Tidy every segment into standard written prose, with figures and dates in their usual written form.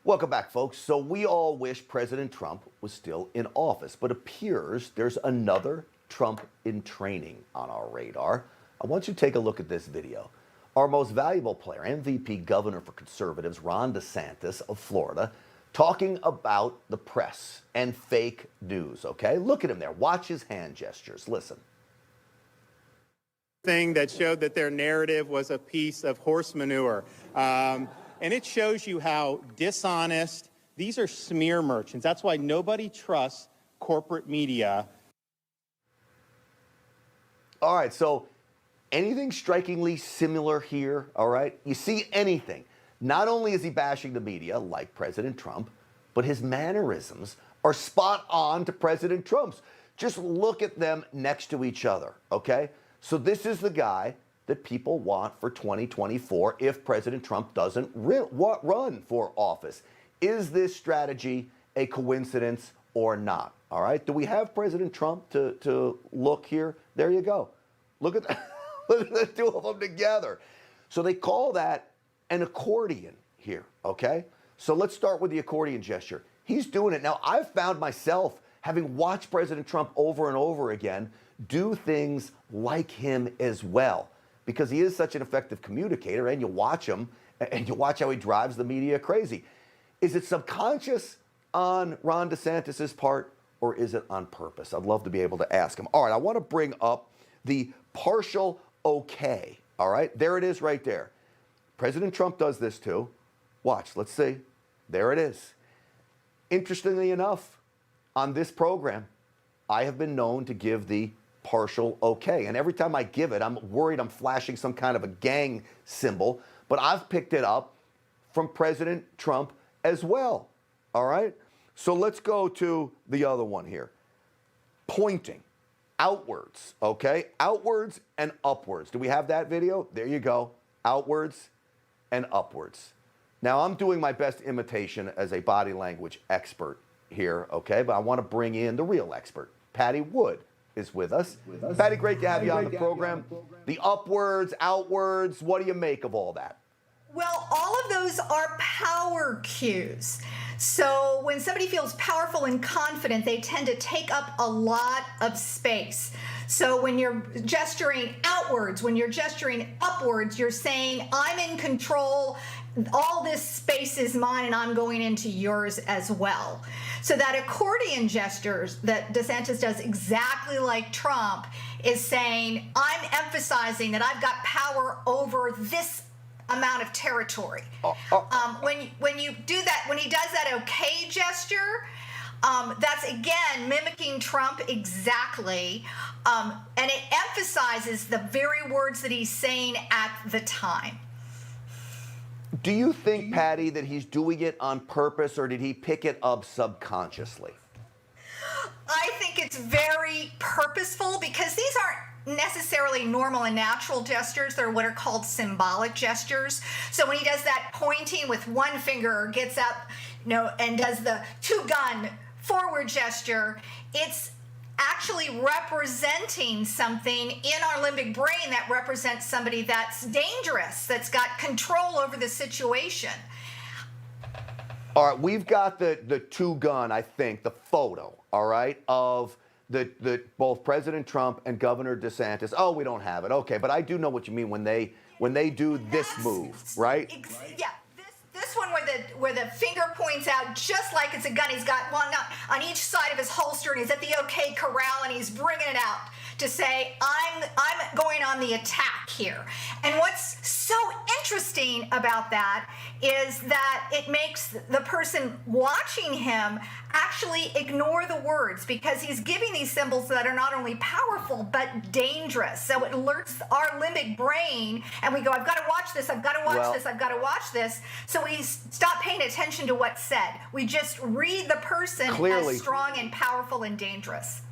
Welcome back, folks. So we all wish President Trump was still in office, but appears there's another Trump in training on our radar. I want you to take a look at this video. Our most valuable player, MVP Governor for Conservatives, Ron DeSantis of Florida, talking about the press and fake news, okay? Look at him there. Watch his hand gestures. Listen. Thing that showed that their narrative was a piece of horse manure. And it shows you how dishonest, these are smear merchants. That's why nobody trusts corporate media. All right, so anything strikingly similar here, all right? You see anything. Not only is he bashing the media like President Trump, but his mannerisms are spot on to President Trump's. Just look at them next to each other, okay? So this is the guy that people want for 2024 if President Trump doesn't run for office. Is this strategy a coincidence or not? All right, do we have President Trump to look here? There you go. Look at look at the two of them together. So they call that an accordion here, okay? So let's start with the accordion gesture. He's doing it. Now, I've found myself, having watched President Trump over and over again, do things like him as well, because he is such an effective communicator, and you watch him, and you watch how he drives the media crazy. Is it subconscious on Ron DeSantis' part, or is it on purpose? I'd love to be able to ask him. All right, I want to bring up the partial okay. All right, there it is right there. President Trump does this too. Watch, let's see. There it is. Interestingly enough, on this program, I have been known to give the partial okay. And every time I give it, I'm worried I'm flashing some kind of a gang symbol, but I've picked it up from President Trump as well. All right? So let's go to the other one here. Pointing outwards, okay? Outwards and upwards. Do we have that video? There you go. Outwards and upwards. Now, I'm doing my best imitation as a body language expert here, okay? But I want to bring in the real expert. Patti Wood is with us. Patti, great to have you on the program. The upwards, outwards, what do you make of all that? Well, all of those are power cues. So when somebody feels powerful and confident, they tend to take up a lot of space. So when you're gesturing outwards, when you're gesturing upwards, you're saying, I'm in control, all this space is mine, and I'm going into yours as well. So that accordion gestures that DeSantis does exactly like Trump is saying, I'm emphasizing that I've got power over this amount of territory. When you do that, when he does that okay gesture, that's again mimicking Trump exactly, and it emphasizes the very words that he's saying at the time. Do you think, Patti, that he's doing it on purpose, or did he pick it up subconsciously? I think it's very purposeful, because these aren't necessarily normal and natural gestures. They're what are called symbolic gestures. So when he does that pointing with one finger, or gets up, and does the two-gun forward gesture, it's actually representing something in our limbic brain that represents somebody that's dangerous, that's got control over the situation. All right, we've got the two-gun, I think, the photo, all right, of the both President Trump and Governor DeSantis. Oh, we don't have it. Okay, but I do know what you mean when they do this move, right? Yeah. This one where the finger points out just like it's a gun. He's got one on each side of his holster, and he's at the OK corral, and he's bringing it out to say, I'm going on the attack here. And what's so interesting about that is that it makes the person watching him actually ignore the words, because he's giving these symbols that are not only powerful but dangerous. So it alerts our limbic brain, and we go, I've got to watch this, I've got to watch this, I've got to watch this. So we stop paying attention to what's said. We just read the person as strong and powerful and dangerous.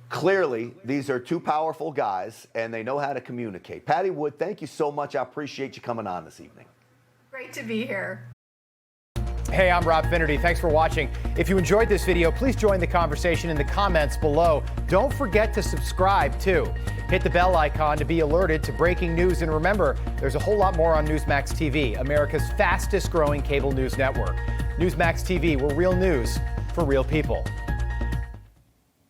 Clearly, these are two powerful guys, and they know how to communicate. Patti Wood, thank you so much. I appreciate you coming on this evening. Great to be here. Hey, I'm Rob Finnerty. Thanks for watching. If you enjoyed this video, please join the conversation in the comments below. Don't forget to subscribe, too. Hit the bell icon to be alerted to breaking news. And remember, there's a whole lot more on Newsmax TV, America's fastest growing cable news network. Newsmax TV, we're real news for real people.